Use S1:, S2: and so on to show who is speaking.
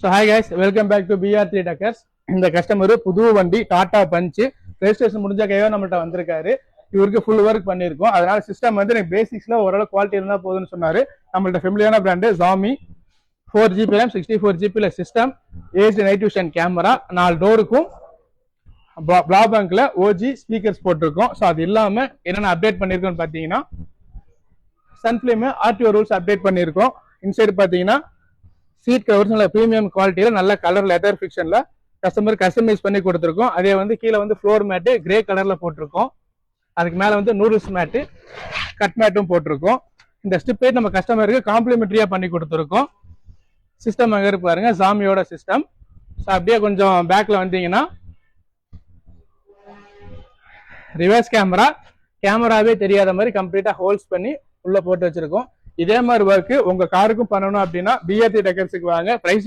S1: So hi guys, welcome back to BR3 டக்கர்ஸ். இந்த customer புது வண்டி டாடா பஞ்ச் ரெஜிஸ்ட்ரேஷன் முடிஞ்ச கையோ நம்மள்ட்ட வந்திருக்காரு. இவருக்கு ஃபுல் ஒர்க் பண்ணியிருக்கோம். அதனால சிஸ்டம் வந்து எனக்கு பேசிக்ஸ்ல ஓரளவு குவாலிட்டி இருந்தா போதும்னு சொன்னாரு. நம்மள்ட்ட ஃபெமிலியான brand Xiaomi 4GB RAM 64GB system, ஏஜ் நைட் விஷன் கேமரா, 4 டோருக்கும் பிளாபேங்க்ல OG ஸ்பீக்கர்ஸ் போட்டிருக்கோம். ஸோ அது இல்லாம என்னென்ன அப்டேட் பண்ணிருக்கோம்னு பாத்தீங்கன்னா சன்ஃபிளேம் RTO ரூல்ஸ் அப்டேட் பண்ணியிருக்கோம். இன்சைடு பாத்தீங்கன்னா சீட் கவர்ஸ் நல்ல ப்ரீமியம் குவாலிட்டியில நல்ல கலர் லெதர் ஃபிக்ஷன்ல கஸ்டமர் கஸ்டமைஸ் பண்ணி கொடுத்துருக்கோம். அதே வந்து கீழே வந்து ஃப்ளோர் மேட்டு கிரே கலர்ல போட்டிருக்கோம். அதுக்கு மேல வந்து நூடுல்ஸ் மேட்டு கட் மேட்டும் போட்டிருக்கோம். இந்த ஸ்டிப்பே நம்ம கஸ்டமருக்கு காம்ப்ளிமெண்டரியா பண்ணி கொடுத்துருக்கோம். சிஸ்டம் அங்க இருக்கு பாருங்க, Xiaomiயோட சிஸ்டம். ஸோ அப்படியே கொஞ்சம் பேக்ல வந்தீங்கன்னா ரிவர்ஸ் கேமராவே தெரியாத மாதிரி கம்ப்ளீட்டா ஹோல்ஸ் பண்ணி உள்ள போட்டு வச்சிருக்கோம். இதே மாதிரி ஒர்க் உங்க காருக்கும் பண்ணணும் அப்படின்னா BR3 டக்கர்ஸுக்கு வாங்க. பிரைஸ்